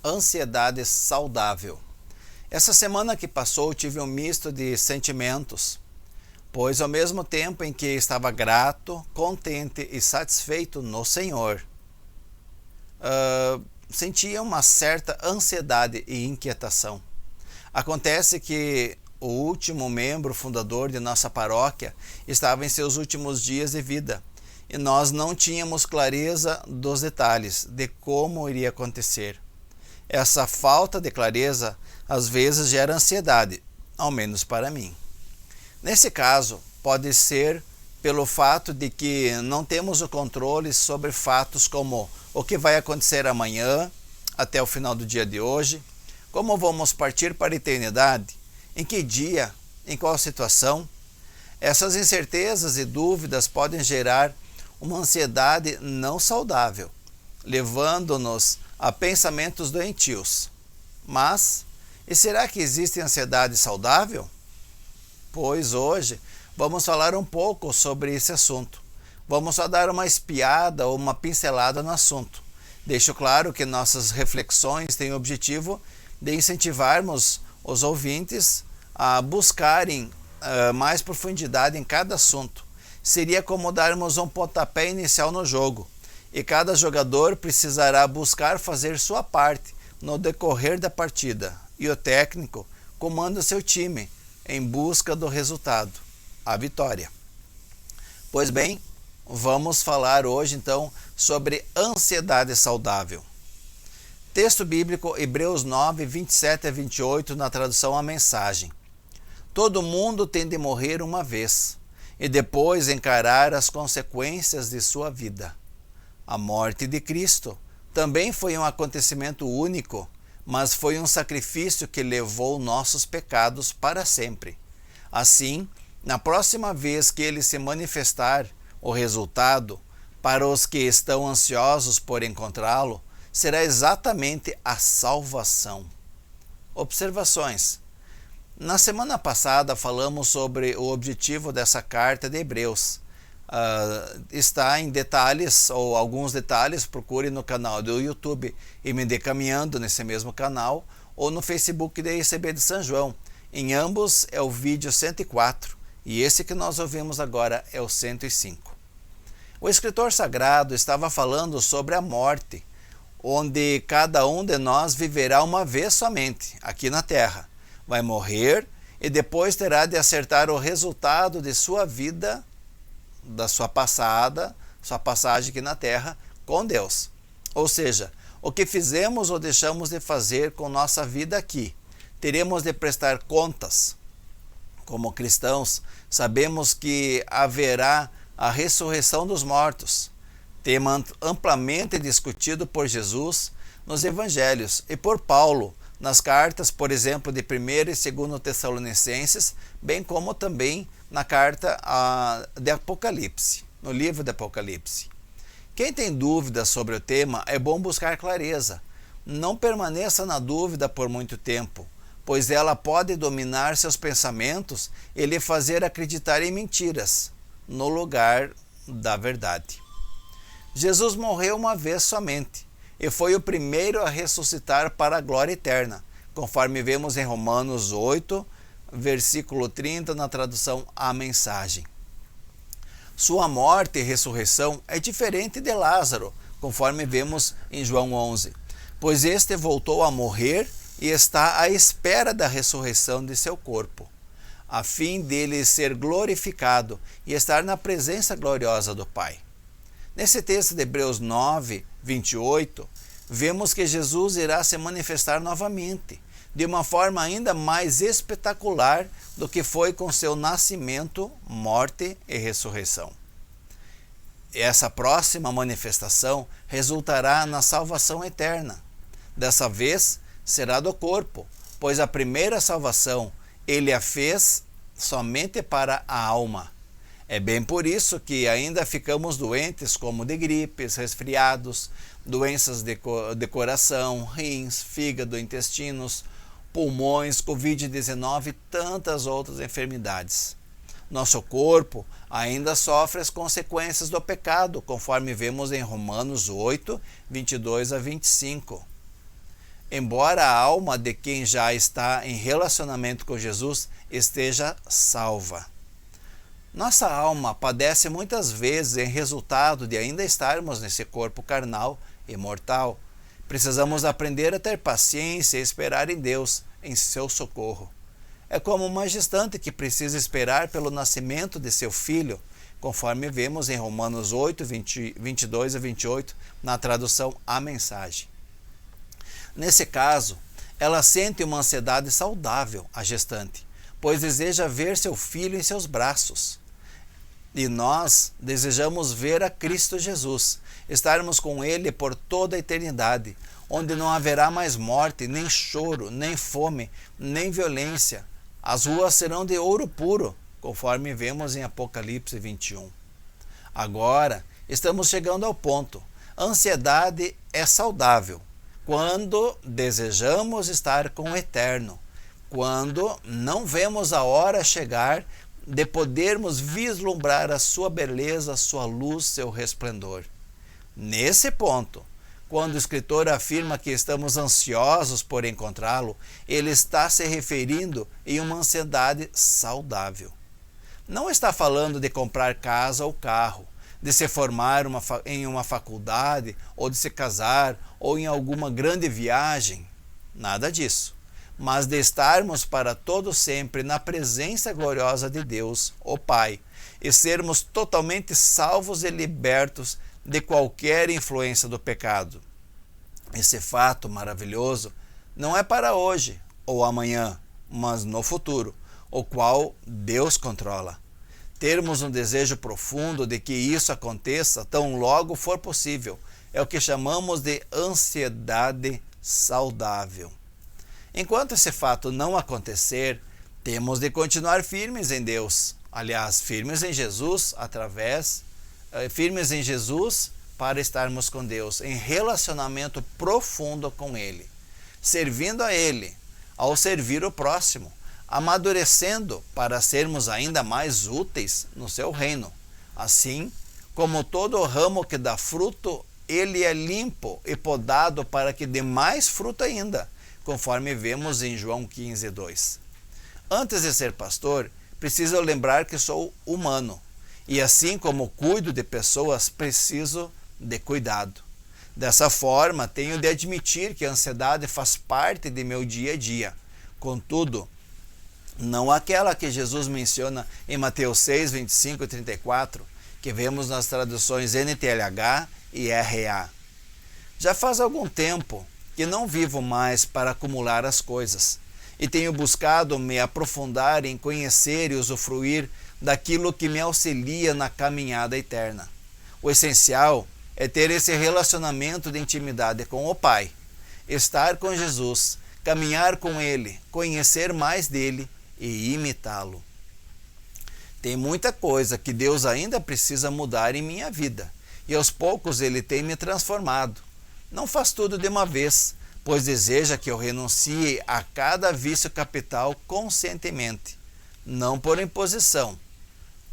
Ansiedade saudável. Essa semana que passou tive um misto de sentimentos, pois ao mesmo tempo em que estava grato, contente e satisfeito no Senhor, sentia uma certa ansiedade e inquietação. Acontece que o último membro fundador de nossa paróquia estava em seus últimos dias de vida e nós não tínhamos clareza dos detalhes de como iria acontecer. Essa falta de clareza às vezes gera ansiedade, ao menos para mim. Nesse caso, pode ser pelo fato de que não temos o controle sobre fatos como o que vai acontecer amanhã, até o final do dia de hoje, como vamos partir para a eternidade, em que dia, em qual situação. Essas incertezas e dúvidas podem gerar uma ansiedade não saudável, levando-nos a pensamentos doentios. Mas, e será que existe ansiedade saudável? Pois hoje vamos falar um pouco sobre esse assunto. Vamos só dar uma espiada ou uma pincelada no assunto. Deixo claro que nossas reflexões têm o objetivo de incentivarmos os ouvintes a buscarem mais profundidade em cada assunto. Seria como darmos um pontapé inicial no jogo, e cada jogador precisará buscar fazer sua parte no decorrer da partida, e o técnico comanda seu time em busca do resultado, a vitória. Pois bem, vamos falar hoje então sobre ansiedade saudável. Texto bíblico Hebreus 9, 27 a 28 na tradução A Mensagem. Todo mundo tem de morrer uma vez e depois encarar as consequências de sua vida. A morte de Cristo também foi um acontecimento único, mas foi um sacrifício que levou nossos pecados para sempre. Assim, na próxima vez que ele se manifestar, o resultado, para os que estão ansiosos por encontrá-lo, será exatamente a salvação. Observações. Na semana passada falamos sobre o objetivo dessa carta de Hebreus. Está em detalhes, ou alguns detalhes, procure no canal do YouTube e me dê caminhando nesse mesmo canal, ou no Facebook da ICB de São João. Em ambos é o vídeo 104 e esse que nós ouvimos agora é o 105. O escritor sagrado estava falando sobre a morte, onde cada um de nós viverá uma vez somente, aqui na terra. Vai morrer e depois terá de acertar o resultado de sua vida, da sua passagem aqui na terra com Deus. Ou seja, o que fizemos ou deixamos de fazer com nossa vida aqui. Teremos de prestar contas. Como cristãos, sabemos que haverá a ressurreição dos mortos, tema amplamente discutido por Jesus nos evangelhos e por Paulo nas cartas, por exemplo, de 1 e 2 Tessalonicenses, bem como também na carta de Apocalipse, no livro de Apocalipse. Quem tem dúvidas sobre o tema, é bom buscar clareza. Não permaneça na dúvida por muito tempo, pois ela pode dominar seus pensamentos e lhe fazer acreditar em mentiras, no lugar da verdade. Jesus morreu uma vez somente, e foi o primeiro a ressuscitar para a glória eterna, conforme vemos em Romanos 8, versículo 30, na tradução A Mensagem. Sua morte e ressurreição é diferente de Lázaro, conforme vemos em João 11, pois este voltou a morrer e está à espera da ressurreição de seu corpo, a fim dele ser glorificado e estar na presença gloriosa do Pai. Nesse texto de Hebreus 9, 28, vemos que Jesus irá se manifestar novamente, de uma forma ainda mais espetacular do que foi com seu nascimento, morte e ressurreição. Essa próxima manifestação resultará na salvação eterna. Dessa vez, será do corpo, pois a primeira salvação ele a fez somente para a alma. É bem por isso que ainda ficamos doentes como de gripes, resfriados, doenças de coração, rins, fígado, intestinos, pulmões, Covid-19 e tantas outras enfermidades. Nosso corpo ainda sofre as consequências do pecado, conforme vemos em Romanos 8, 22 a 25. embora a alma de quem já está em relacionamento com Jesus esteja salva. Nossa alma padece muitas vezes em resultado de ainda estarmos nesse corpo carnal e mortal. Precisamos aprender a ter paciência e esperar em Deus, em seu socorro. É como uma gestante que precisa esperar pelo nascimento de seu filho, conforme vemos em Romanos 8, 22 a 28, na tradução A Mensagem. Nesse caso, ela sente uma ansiedade saudável, a gestante, pois deseja ver seu filho em seus braços. E nós desejamos ver a Cristo Jesus, estarmos com Ele por toda a eternidade, onde não haverá mais morte, nem choro, nem fome, nem violência. As ruas serão de ouro puro, conforme vemos em Apocalipse 21. Agora, estamos chegando ao ponto. A ansiedade é saudável quando desejamos estar com o Eterno, quando não vemos a hora chegar de podermos vislumbrar a sua beleza, sua luz, seu resplendor. Nesse ponto, quando o escritor afirma que estamos ansiosos por encontrá-lo, ele está se referindo em uma ansiedade saudável. Não está falando de comprar casa ou carro, de se formar em uma faculdade, ou de se casar, ou em alguma grande viagem. Nada disso. Mas de estarmos para todo sempre na presença gloriosa de Deus, o Pai, e sermos totalmente salvos e libertos de qualquer influência do pecado. Esse fato maravilhoso não é para hoje ou amanhã, mas no futuro, o qual Deus controla. Termos um desejo profundo de que isso aconteça tão logo for possível é o que chamamos de ansiedade saudável. Enquanto esse fato não acontecer, temos de continuar firmes em Deus. Aliás, firmes em Jesus para estarmos com Deus, em relacionamento profundo com Ele, servindo a Ele, ao servir o próximo, amadurecendo para sermos ainda mais úteis no seu reino. Assim, como todo ramo que dá fruto, ele é limpo e podado para que dê mais fruto ainda, conforme vemos em João 15, 2. Antes de ser pastor, preciso lembrar que sou humano, e assim como cuido de pessoas, preciso de cuidado. Dessa forma, tenho de admitir que a ansiedade faz parte de meu dia a dia. Contudo, não aquela que Jesus menciona em Mateus 6, 25 e 34, que vemos nas traduções NTLH e RA. Já faz algum tempo que não vivo mais para acumular as coisas, e tenho buscado me aprofundar em conhecer e usufruir daquilo que me auxilia na caminhada eterna. O essencial é ter esse relacionamento de intimidade com o Pai, estar com Jesus, caminhar com Ele, conhecer mais dele e imitá-lo. Tem muita coisa que Deus ainda precisa mudar em minha vida, e aos poucos Ele tem me transformado. Não faz tudo de uma vez, pois deseja que eu renuncie a cada vício capital conscientemente, não por imposição.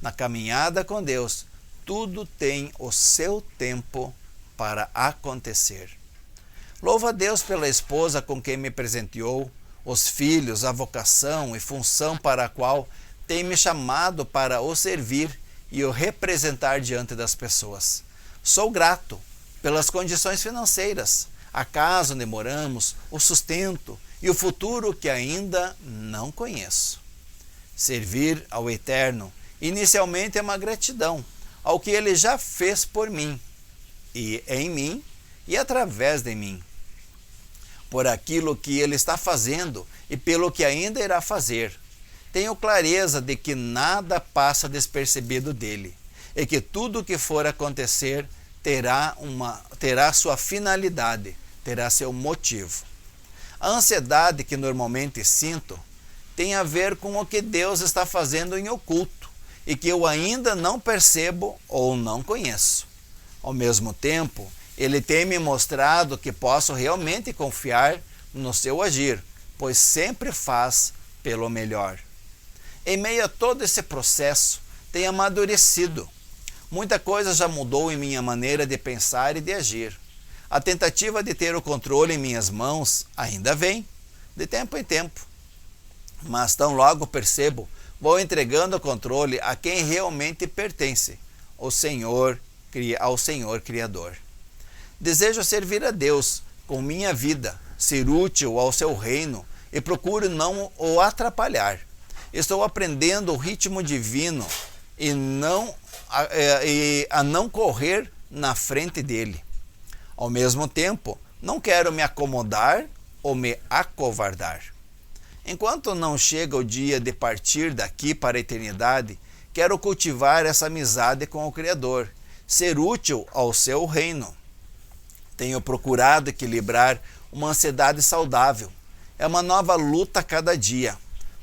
Na caminhada com Deus, tudo tem o seu tempo para acontecer. Louvo a Deus pela esposa com quem me presenteou, os filhos, a vocação e função para a qual tem me chamado para o servir e o representar diante das pessoas. Sou grato pelas condições financeiras, a casa onde moramos, o sustento e o futuro que ainda não conheço. Servir ao Eterno inicialmente é uma gratidão ao que Ele já fez por mim, e em mim e através de mim, por aquilo que Ele está fazendo e pelo que ainda irá fazer. Tenho clareza de que nada passa despercebido dele, e que tudo o que for acontecer terá sua finalidade, terá seu motivo. A ansiedade que normalmente sinto tem a ver com o que Deus está fazendo em oculto e que eu ainda não percebo ou não conheço. Ao mesmo tempo, Ele tem me mostrado que posso realmente confiar no seu agir, pois sempre faz pelo melhor. Em meio a todo esse processo, tenho amadurecido. Muita coisa já mudou em minha maneira de pensar e de agir. A tentativa de ter o controle em minhas mãos ainda vem, de tempo em tempo. Mas tão logo percebo, vou entregando o controle a quem realmente pertence, ao Senhor Criador. Desejo servir a Deus com minha vida, ser útil ao seu reino e procuro não o atrapalhar. Estou aprendendo o ritmo divino e a não correr na frente dele. Ao mesmo tempo, não quero me acomodar ou me acovardar. Enquanto não chega o dia de partir daqui para a eternidade, quero cultivar essa amizade com o Criador, ser útil ao seu reino. Tenho procurado equilibrar uma ansiedade saudável. É uma nova luta a cada dia,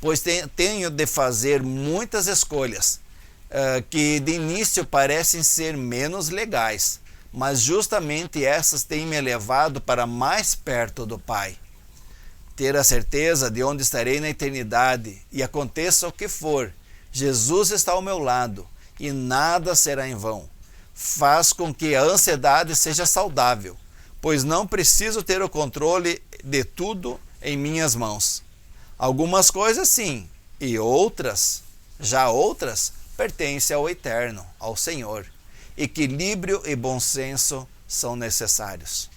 pois tenho de fazer muitas escolhas que de início parecem ser menos legais, mas justamente essas têm me levado para mais perto do Pai. Ter a certeza de onde estarei na eternidade e aconteça o que for, Jesus está ao meu lado e nada será em vão. Faz com que a ansiedade seja saudável, pois não preciso ter o controle de tudo em minhas mãos. Algumas coisas sim, e outras pertencem ao Eterno, ao Senhor. Equilíbrio e bom senso são necessários.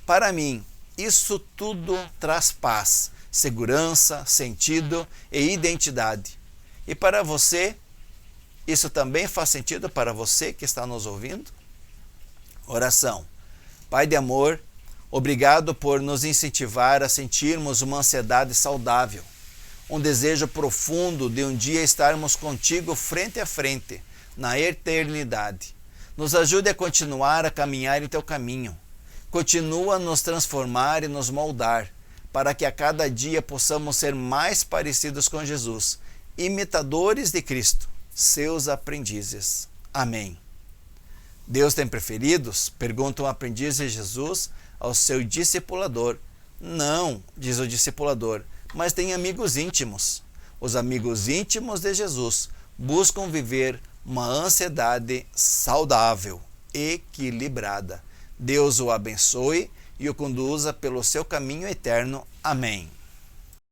Para mim, isso tudo traz paz, segurança, sentido e identidade. E para você, isso também faz sentido para você que está nos ouvindo? Oração. Pai de amor, obrigado por nos incentivar a sentirmos uma ansiedade saudável, um desejo profundo de um dia estarmos contigo frente a frente, na eternidade. Nos ajude a continuar a caminhar em teu caminho. Continua a nos transformar e nos moldar, para que a cada dia possamos ser mais parecidos com Jesus, imitadores de Cristo, seus aprendizes. Amém. Deus tem preferidos? Pergunta um aprendiz de Jesus ao seu discipulador. Não, diz o discipulador, mas tem amigos íntimos. Os amigos íntimos de Jesus buscam viver uma ansiedade saudável, equilibrada. Deus o abençoe e o conduza pelo seu caminho eterno. Amém.